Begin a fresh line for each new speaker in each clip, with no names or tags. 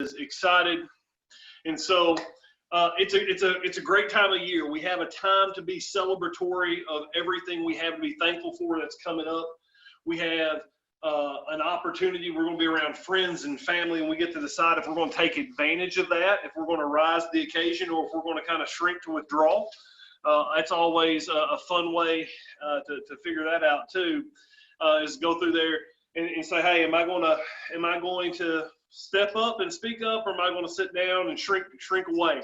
is excited. And so it's a great time of year. We have a time to be celebratory of everything we have to be thankful for that's coming up. We have an opportunity. We're going to be around friends and family, and we get to decide if we're going to take advantage of that, if we're going to rise to the occasion, or if we're going to kind of shrink to withdraw. It's always a fun way to figure that out too, is go through there and say, hey, am I going to step up and speak up, or am I going to sit down and shrink away?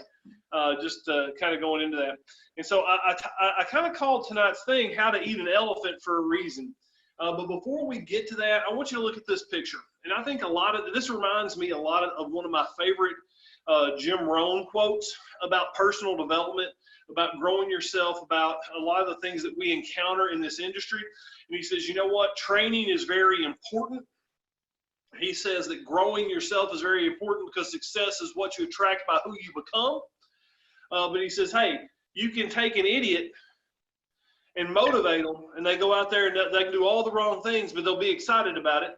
Just kind of going into that. And so I kind of called tonight's thing "How to Eat an Elephant" for a reason. But before we get to that, I want you to look at this picture. And I think this reminds me a lot of one of my favorite Jim Rohn quotes about personal development, about growing yourself, about a lot of the things that we encounter in this industry. And he says, you know what? Training is very important. He says that growing yourself is very important because success is what you attract by who you become. But he says, hey, you can take an idiot and motivate them, and they go out there and they can do all the wrong things, but they'll be excited about it.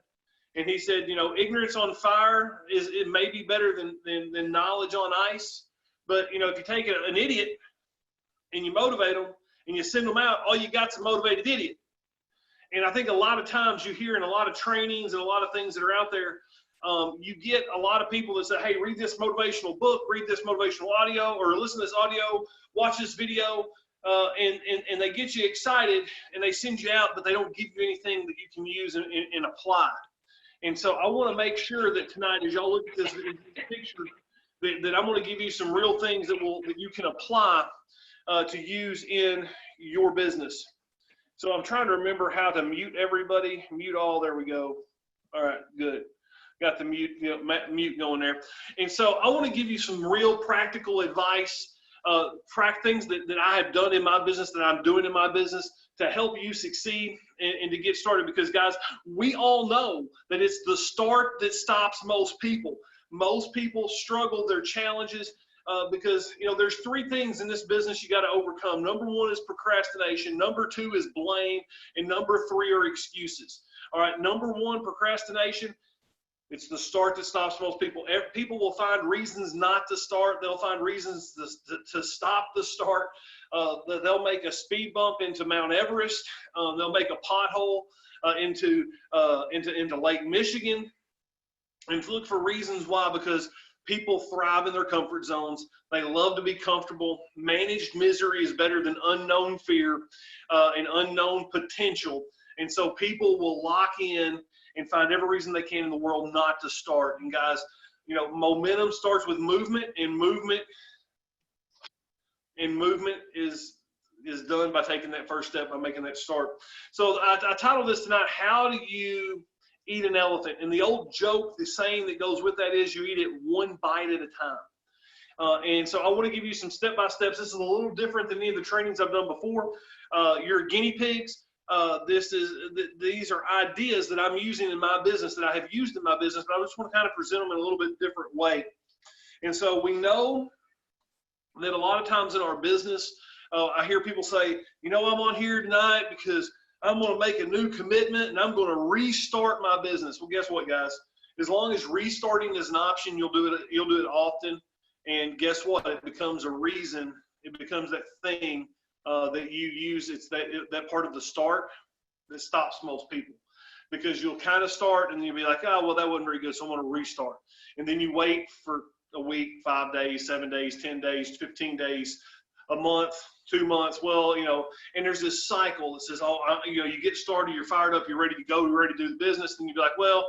And he said, you know, ignorance on fire it may be better than knowledge on ice. But, you know, if you take an idiot and you motivate them and you send them out, all you got's a motivated idiot. And I think a lot of times you hear in a lot of trainings and a lot of things that are out there, you get a lot of people that say, hey, read this motivational book, read this motivational audio, or listen to this audio, watch this video. And they get you excited and they send you out, but they don't give you anything that you can use and apply. And so I want to make sure that tonight, as y'all look at this picture, that I'm going to give you some real things that you can apply to use in your business. So I'm trying to remember how to mute everybody. Mute all. There we go. All right, good. Got the mute going there. And so I want to give you some real practical advice. Things that I have done in my business, that I'm doing in my business to help you succeed and to get started. Because guys, we all know that it's the start that stops most people. Most people struggle, their challenges, because, you know, there's three things in this business you got to overcome. Number one is procrastination. Number two is blame. And number three are excuses. All right. Number one, procrastination. It's the start that stops most people. People will find reasons not to start. They'll find reasons to stop the start. They'll make a speed bump into Mount Everest. They'll make a pothole into Lake Michigan, and look for reasons why. Because people thrive in their comfort zones. They love to be comfortable. Managed misery is better than unknown fear and unknown potential. And so people will lock in and find every reason they can in the world not to start. And guys, you know, momentum starts with movement, and movement is done by taking that first step, by making that start. So I titled this tonight, How Do You Eat an Elephant? And the old joke, the saying that goes with that is, you eat it one bite at a time. And so I want to give you some step-by-steps. This is a little different than any of the trainings I've done before. You're guinea pigs. These are ideas that I'm using in my business, that I have used in my business, but I just want to kind of present them in a little bit different way. And so we know that a lot of times in our business, I hear people say, you know, I'm on here tonight because I'm going to make a new commitment and I'm going to restart my business. Well, guess what, guys? As long as restarting is an option, you'll do it often. And guess what? It becomes a reason. It becomes that thing that you use. It's that part of the start that stops most people, because you'll kind of start and you'll be like, oh, well, that wasn't very good, so I'm going to restart. And then you wait for a week, 5 days, 7 days, 10 days, 15 days, a month, 2 months. Well, you know, and there's this cycle that says, oh, you know, you get started, you're fired up, you're ready to go, you're ready to do the business, and you'd be like, well,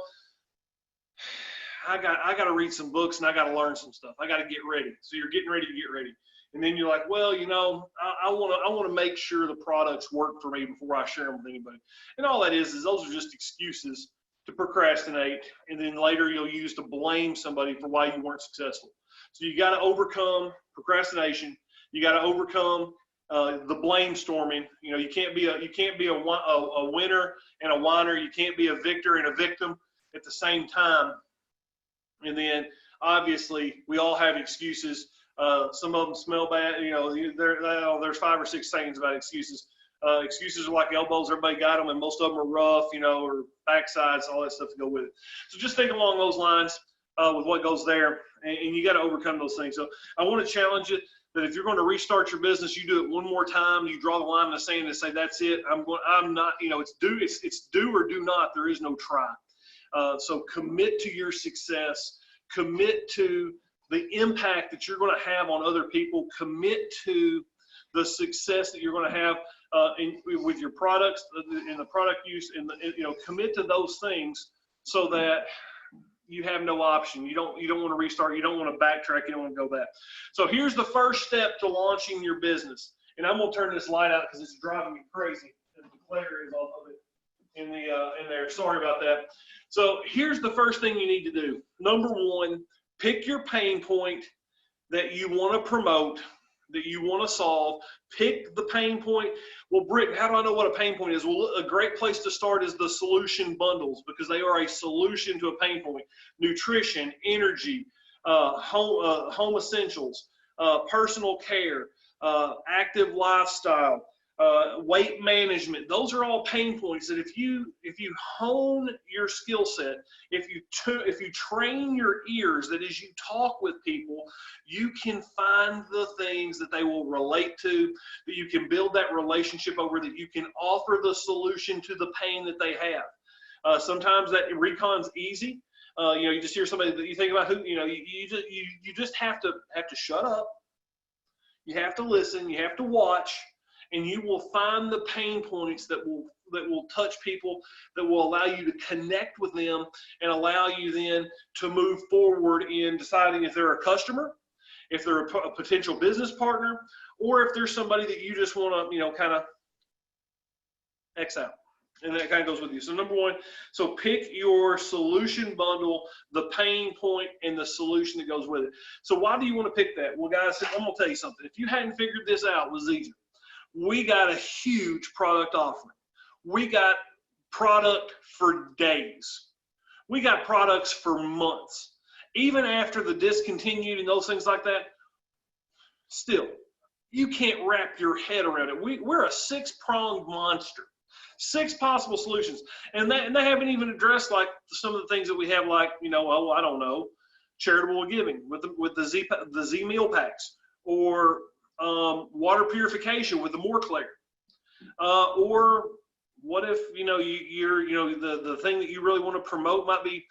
I got to read some books and I got to learn some stuff. I got to get ready. So you're getting ready to get ready. And then you're like, well, you know, I want to make sure the products work for me before I share them with anybody. And all that is those are just excuses to procrastinate. And then later you'll use to blame somebody for why you weren't successful. So you got to overcome procrastination. You got to overcome the blame storming. You know, you can't be a winner and a whiner. You can't be a victor and a victim at the same time. And then obviously we all have excuses. Some of them smell bad. You know, there's 5 or 6 sayings about excuses. Excuses are like elbows. Everybody got them, and most of them are rough, you know, or backsides, all that stuff to go with it. So just think along those lines. with what goes there, and you got to overcome those things. So I want to challenge you that if you're going to restart your business, you do it one more time. You draw the line in the sand and say, that's it. I'm not, it's do or do not. There is no try. So commit to your success, commit to the impact that you're going to have on other people, commit to the success that you're going to have with your products, in the product use, and commit to those things so that you have no option. You don't want to restart. You don't want to backtrack. You don't want to go back. So here's the first step to launching your business. And I'm going to turn this light out because it's driving me crazy. The glare is all of it in there. Sorry about that. So here's the first thing you need to do. Number one, pick your pain point that you want to promote, that you want to solve. Pick the pain point. Well, Britton, how do I know what a pain point is? Well, a great place to start is the solution bundles, because they are a solution to a pain point. Nutrition, energy, home essentials, personal care, active lifestyle, weight management. Those are all pain points that if you hone your skill set, if you train your ears, that as you talk with people, you can find the things that they will relate to, that you can build that relationship over, that you can offer the solution to the pain that they have. Sometimes that recon's easy. You just hear somebody that you think about who, you just have to shut up. You have to listen. You have to watch. And you will find the pain points that will touch people, that will allow you to connect with them and allow you then to move forward in deciding if they're a customer, if they're a potential business partner, or if there's somebody that you just want to, kind of X out. And that kind of goes with you. So number one, so pick your solution bundle, the pain point, and the solution that goes with it. So why do you want to pick that? Well, guys, I'm going to tell you something. If you hadn't figured this out with zija, we got a huge product offering. We got product for days. We got products for months. Even after the discontinued and those things like that, still, you can't wrap your head around it. We're a 6-pronged monster. 6 possible solutions. And they haven't even addressed like some of the things that we have, like, I don't know, charitable giving with the Z meal packs, or water purification with the More Clear, or what if the thing that you really want to promote might be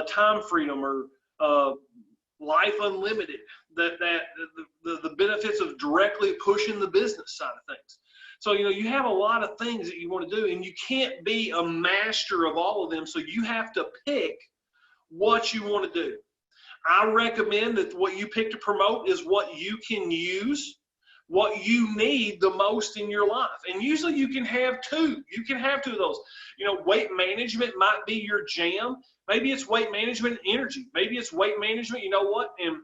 time freedom, or life unlimited, the benefits of directly pushing the business side of things. So you have a lot of things that you want to do, and you can't be a master of all of them, so you have to pick what you want to do. I recommend that what you pick to promote is what you can use, what you need the most in your life. And usually you can have 2. You can have 2 of those. Weight management might be your jam. Maybe it's weight management and energy. Maybe it's weight management. You know what? And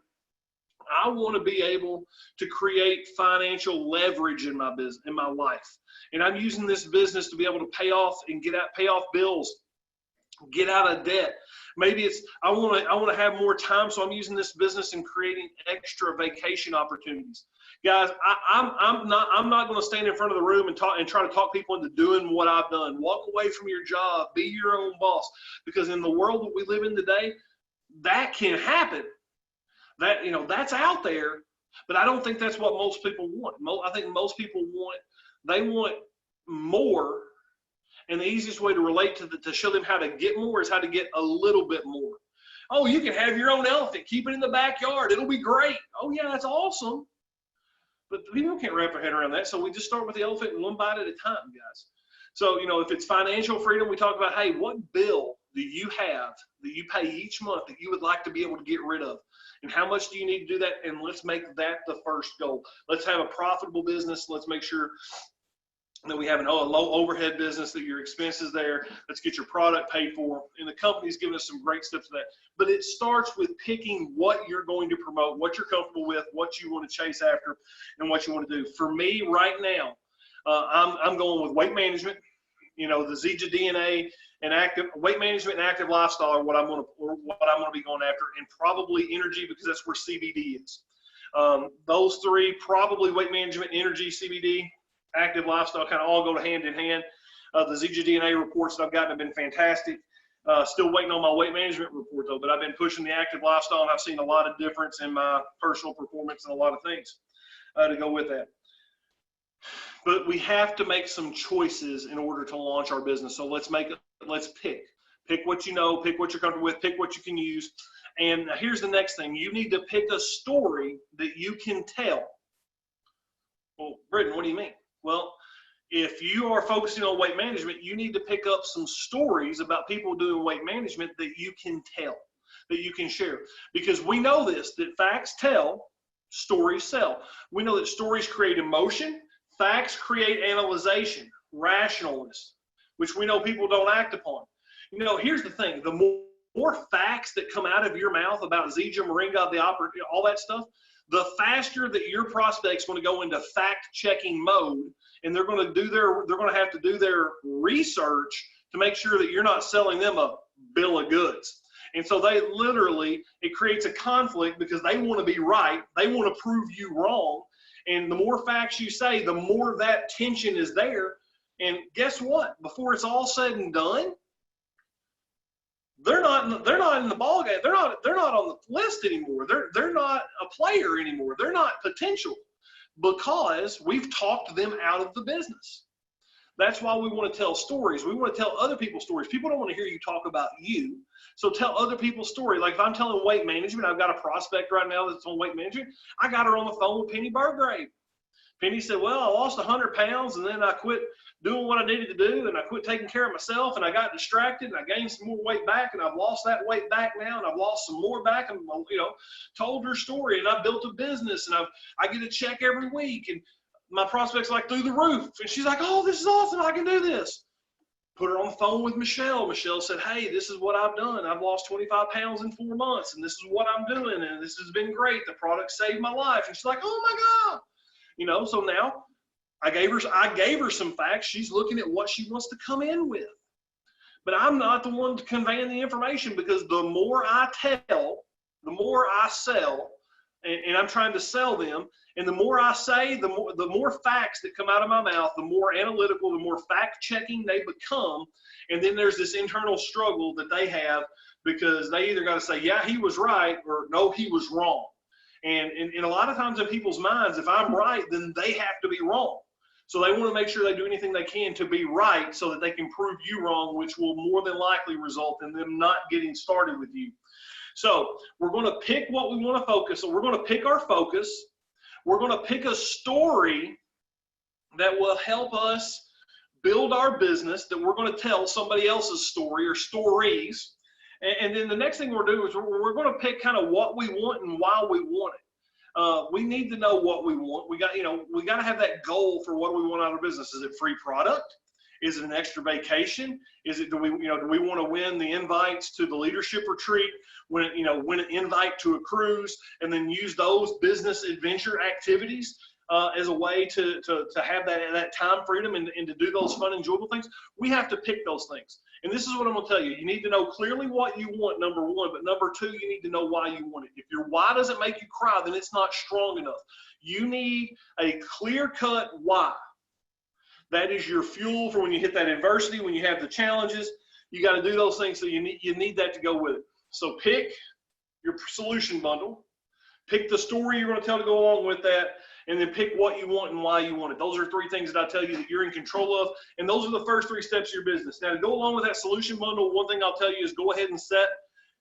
I want to be able to create financial leverage in my business, in my life. And I'm using this business to be able to pay off bills, get out of debt. Maybe it's I want to have more time, so I'm using this business and creating extra vacation opportunities. Guys, I'm not going to stand in front of the room and try to talk people into doing what I've done. Walk away from your job, be your own boss, because in the world that we live in today, that can happen. That's out there, but I don't think that's what most people want. I think most people want more. And the easiest way to relate to show them how to get more is how to get a little bit more. Oh, you can have your own elephant. Keep it in the backyard. It'll be great. Oh, yeah, that's awesome. But people can't wrap their head around that. So we just start with the elephant one bite at a time, guys. So, if it's financial freedom, we talk about, hey, what bill do you have that you pay each month that you would like to be able to get rid of? And how much do you need to do that? And let's make that the first goal. Let's have a profitable business. Let's make sure that we have a low overhead business, that your expenses there. Let's get your product paid for. And the company's giving us some great steps to that. But it starts with picking what you're going to promote, what you're comfortable with, what you want to chase after, and what you want to do. For me right now, I'm going with weight management. The zija DNA and active weight management and active lifestyle are what I'm going to be going after, and probably energy, because that's where CBD is. Those 3, probably weight management, energy, CBD, active lifestyle, kind of all go hand in hand. The zija DNA reports that I've gotten have been fantastic. Still waiting on my weight management report though, but I've been pushing the active lifestyle and I've seen a lot of difference in my personal performance and a lot of things to go with that. But we have to make some choices in order to launch our business. So let's pick what you know, pick what you're comfortable with, pick what you can use. And here's the next thing. You need to pick a story that you can tell. Well, Britton, what do you mean? Well, if you are focusing on weight management, you need to pick up some stories about people doing weight management that you can tell, that you can share. Because we know this, that facts tell, stories sell. We know that stories create emotion, facts create analyzation, rationalness, which we know people don't act upon. You know, here's the thing, the more facts that come out of your mouth about zija, moringa, all that stuff, the faster that your prospect's going to go into fact-checking mode, and they're going to have to do their research to make sure that you're not selling them a bill of goods. And so it creates a conflict because they want to be right. They want to prove you wrong. And the more facts you say, the more that tension is there. And guess what? Before it's all said and done, they're not in the ball game. They're not on the list anymore. They're not a player anymore. They're not potential because we've talked them out of the business. That's why we want to tell stories. We want to tell other people's stories. People don't want to hear you talk about you. So tell other people's story. Like if I'm telling weight management, I've got a prospect right now that's on weight management. I got her on the phone with Penny Burgrave. Penny said, well, I lost 100 pounds and then I quit doing what I needed to do and I quit taking care of myself and I got distracted and I gained some more weight back and I've lost that weight back now and I've lost some more back and, you know, told her story and I built a business and I get a check every week and my prospect's like through the roof and she's like, oh, this is awesome. I can do this. Put her on the phone with Michelle. Michelle said, hey, this is what I've done. I've lost 25 pounds in 4 months and this is what I'm doing and this has been great. The product saved my life. And she's like, oh my God. You know, so now I gave her some facts. She's looking at what she wants to come in with. But I'm not the one conveying the information because the more I tell, the more I sell, and I'm trying to sell them. And the more I say, the more facts that come out of my mouth, the more analytical, the more fact-checking they become. And then there's this internal struggle that they have because they either got to say, yeah, he was right, or no, he was wrong. And a lot of times in people's minds, if I'm right, then they have to be wrong. So they want to make sure they do anything they can to be right so that they can prove you wrong, which will more than likely result in them not getting started with you. So we're going to pick what we want to focus on. We're going to pick our focus. We're going to pick a story that will help us build our business, that we're going to tell somebody else's story or stories. And then the next thing we're doing is we're going to pick kind of what we want and why we want it. We need to know what we want. We got to have that goal for what we want out of our business. Is it free product? Is it an extra vacation? Is it do we want to win the invites to the leadership retreat? Win an invite to a cruise, and then use those business adventure activities as a way to have that time freedom and to do those fun, enjoyable things. We have to pick those things. And this is what I'm going to tell you. You need to know clearly what you want, number one, but number two, you need to know why you want it. If your why doesn't make you cry, then it's not strong enough. You need a clear-cut why. That is your fuel for when you hit that adversity, when you have the challenges. You got to do those things, so you need that to go with it. So pick your solution bundle. Pick the story you're going to tell to go along with that, and then pick what you want and why you want it. Those are 3 things that I tell you that you're in control of, and those are the first 3 steps of your business. Now, to go along with that solution bundle, one thing I'll tell you is go ahead and set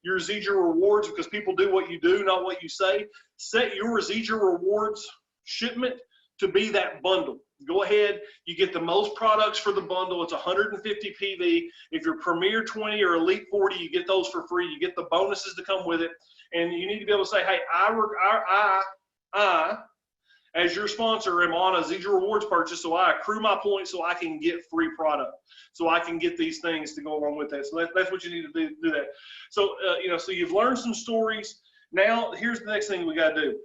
your zija rewards, because people do what you do, not what you say. Set your zija rewards shipment to be that bundle. Go ahead, you get the most products for the bundle. It's 150 PV. If you're Premier 20 or Elite 40, you get those for free. You get the bonuses to come with it. And you need to be able to say, hey, I as your sponsor, am on a zija rewards purchase, so I accrue my points so I can get free product, so I can get these things to go along with that. So that's what you need to do that. So, so you've learned some stories. Now, here's the next thing we got to do.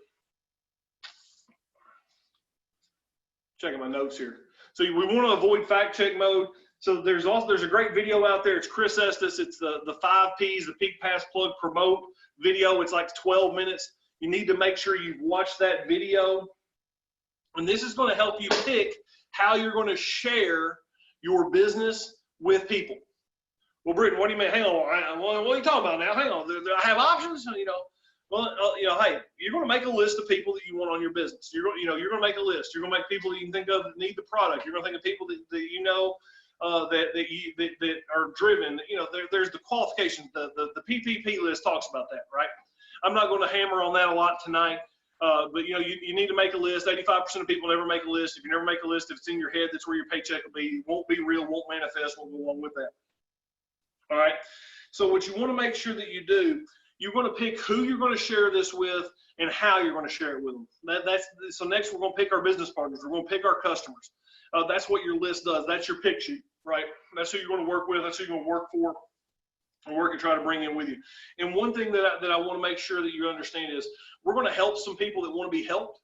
Checking my notes here. So we want to avoid fact check mode. So there's a great video out there. It's Chris Estes. It's the 5 Ps, the Peak Pass Plug Promote video. It's like 12 minutes. You need to make sure you've watched that video. And this is going to help you pick how you're going to share your business with people. Well, Britton, what do you mean? Hang on. What are you talking about now? Hang on. Do I have options? Well, hey, you're going to make a list of people that you want on your business. You're going to make a list. You're going to make people that you can think of that need the product. You're going to think of people that you know that are driven. There's the qualifications. The PPP list talks about that, right? I'm not going to hammer on that a lot tonight. But you need to make a list. 85% of people never make a list. If you never make a list, if it's in your head, that's where your paycheck will be. It won't be real, won't manifest, won't go along with that. All right. So what you want to make sure that you do, you're going to pick who you're going to share this with and how you're going to share it with them. So next we're going to pick our business partners. We're going to pick our customers. That's what your list does. That's your pick sheet, right? That's who you're going to work with. That's who you're going to work for and work and try to bring in with you. And one thing that I want to make sure that you understand is we're going to help some people that want to be helped,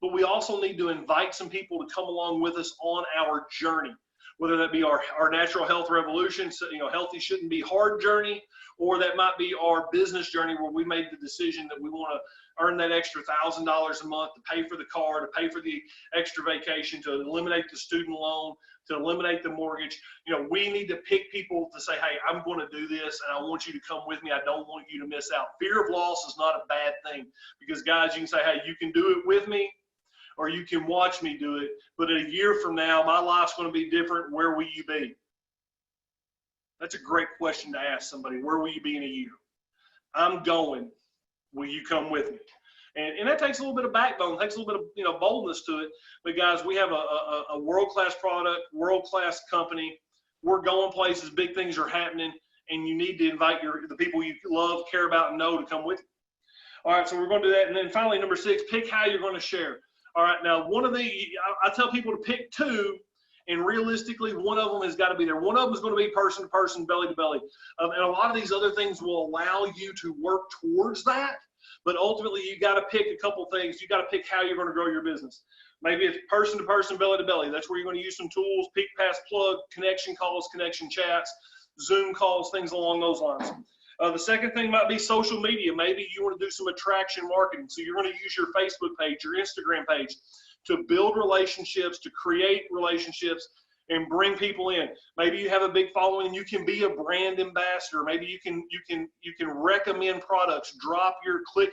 but we also need to invite some people to come along with us on our journey, whether that be our natural health revolution, so, healthy shouldn't be hard journey, or that might be our business journey where we made the decision that we want to earn that extra $1,000 a month to pay for the car, to pay for the extra vacation, to eliminate the student loan, to eliminate the mortgage. We need to pick people to say, hey, I'm going to do this and I want you to come with me. I don't want you to miss out. Fear of loss is not a bad thing, because guys, you can say, hey, you can do it with me, or you can watch me do it, but a year from now, my life's going to be different. Where will you be? That's a great question to ask somebody. Where will you be in a year? I'm going. Will you come with me? And that takes a little bit of backbone, takes a little bit of boldness to it. But guys, we have a world-class product, world-class company. We're going places, big things are happening, and you need to invite the people you love, care about, and know to come with you. All right, so we're going to do that. And then finally, number 6, pick how you're going to share. All right, now I tell people to pick 2, and realistically, one of them has got to be there. One of them is going to be person to person, belly to belly. And a lot of these other things will allow you to work towards that. But ultimately, you got to pick a couple things. You got to pick how you're going to grow your business. Maybe it's person to person, belly to belly. That's where you're going to use some tools, peek, pass, plug, connection calls, connection chats, Zoom calls, things along those lines. The second thing might be social media. Maybe you want to do some attraction marketing. So you're going to use your Facebook page, your Instagram page to build relationships, to create relationships, and bring people in. Maybe you have a big following and you can be a brand ambassador. Maybe you can recommend products, drop your click,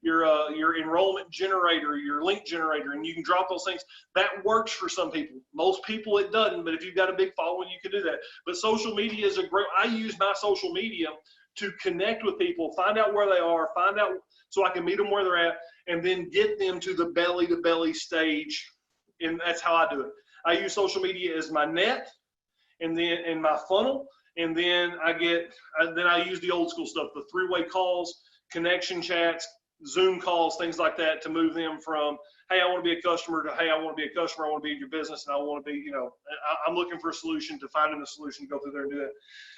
your enrollment generator, your link generator, and you can drop those things. That works for some people. Most people it doesn't, but if you've got a big following, you can do that. But social media is I use my social media to connect with people, find out where they are, find out so I can meet them where they're at, and then get them to the belly to belly stage. And that's how I do it. I use social media as my net, and then in my funnel, and then I use the old school stuff, the 3-way calls, connection chats, Zoom calls, things like that, to move them from, hey, I want to be a customer, to, hey, I want to be a customer, I want to be in your business, and I want to be, I'm looking for a solution, to finding a solution to go through there and do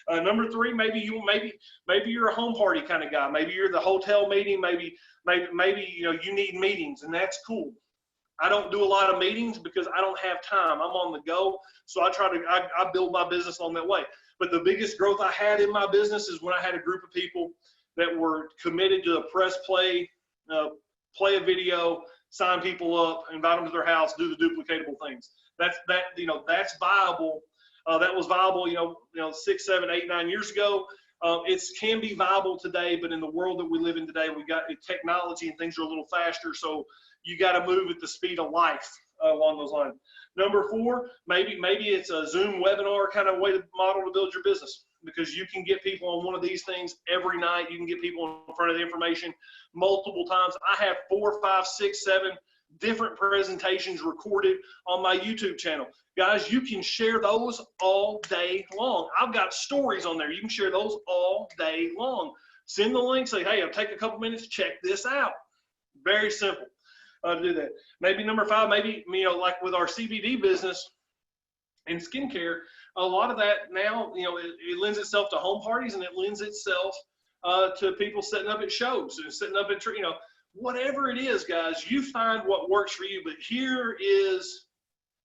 that. Number 3, maybe you're a home party kind of guy. Maybe you're the hotel meeting. Maybe you need meetings, and that's cool. I don't do a lot of meetings because I don't have time. I'm on the go. So I build my business on that way. But the biggest growth I had in my business is when I had a group of people that were committed to press play, play a video, sign people up, invite them to their house, do the duplicatable things. That's viable. That was viable, 6, 7, 8, 9 years ago. It can be viable today, but in the world that we live in today, we got technology and things are a little faster. So you got to move at the speed of life along those lines. Number 4, maybe it's a Zoom webinar kind of model to build your business, because you can get people on one of these things every night. You can get people in front of the information multiple times. I have 4, 5, 6, 7 different presentations recorded on my YouTube channel. Guys, you can share those all day long. I've got stories on there. You can share those all day long. Send the link, say, hey, I'll take a couple minutes, check this out. Very simple. To do that. Maybe number 5, like with our CBD business and skincare, a lot of that now, it lends itself to home parties, and it lends itself to people setting up at shows and setting up at, whatever it is, guys, you find what works for you. But here is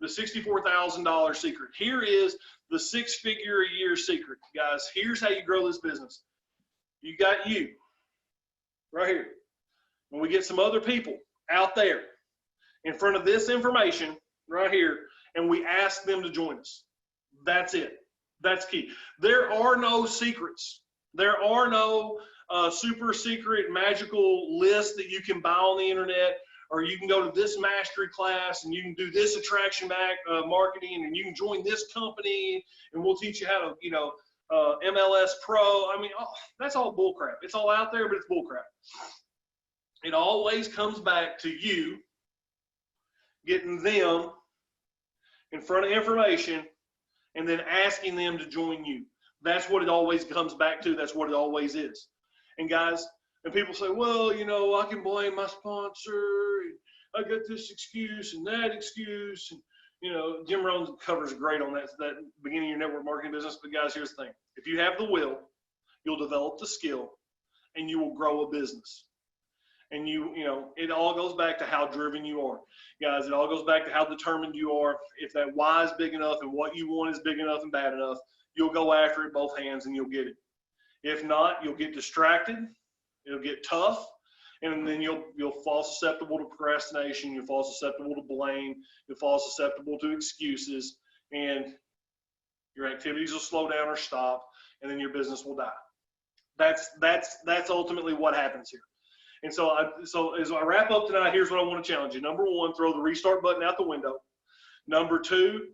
the $64,000 secret. Here is the 6-figure a year secret, guys. Here's how you grow this business. You got you right here. When we get some other people out there in front of this information right here, and we ask them to join us. That's it. That's key. There are no secrets. There are no super secret magical lists that you can buy on the internet, or you can go to this mastery class and you can do this attraction marketing, and you can join this company and we'll teach you how to, MLS Pro. I mean, that's all bullcrap. It's all out there, but it's bullcrap. It always comes back to you getting them in front of information and then asking them to join you. That's what it always comes back to. That's what it always is. And guys, and people say, well, I can blame my sponsor. And I got this excuse and that excuse. And, Jim Rohn covers great on that beginning of your network marketing business. But guys, here's the thing. If you have the will, you'll develop the skill and you will grow a business. And it all goes back to how driven you are. Guys, it all goes back to how determined you are. If that why is big enough and what you want is big enough and bad enough, you'll go after it both hands and you'll get it. If not, you'll get distracted, it'll get tough, and then you'll fall susceptible to procrastination, you'll fall susceptible to blame, you'll fall susceptible to excuses, and your activities will slow down or stop, and then your business will die. That's ultimately what happens here. And so as I wrap up tonight, here's what I want to challenge you. Number one, throw the restart button out the window. Number two,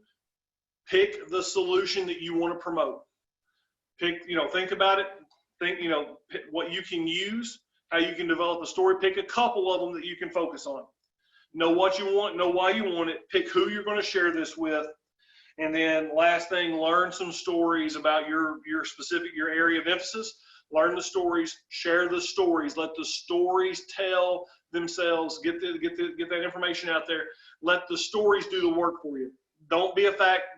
pick the solution that you want to promote. Think about it. Think, what you can use, how you can develop a story. Pick a couple of them that you can focus on. Know what you want, know why you want it, pick who you're going to share this with. And then last thing, learn some stories about your area of emphasis. Learn the stories, share the stories, let the stories tell themselves, get that information out there. Let the stories do the work for you. Don't be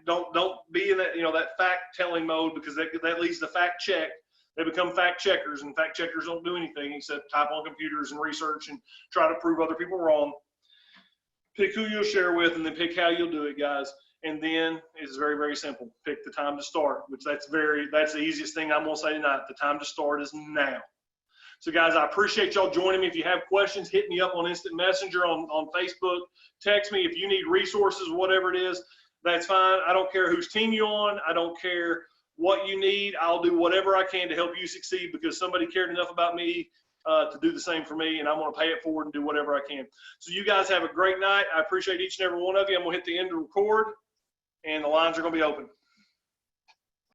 don't be in that, that fact telling mode, because that leads to fact check. They become fact checkers, and fact checkers don't do anything except type on computers and research and try to prove other people wrong. Pick who you'll share with, and then pick how you'll do it, guys. And then it's very, very simple. Pick the time to start, which that's the easiest thing I'm going to say tonight. The time to start is now. So guys, I appreciate y'all joining me. If you have questions, hit me up on Instant Messenger, on Facebook. Text me if you need resources, whatever it is. That's fine. I don't care whose team you're on. I don't care what you need. I'll do whatever I can to help you succeed, because somebody cared enough about me to do the same for me, and I'm going to pay it forward and do whatever I can. So you guys have a great night. I appreciate each and every one of you. I'm going to hit the end to record, and the lines are going to be open.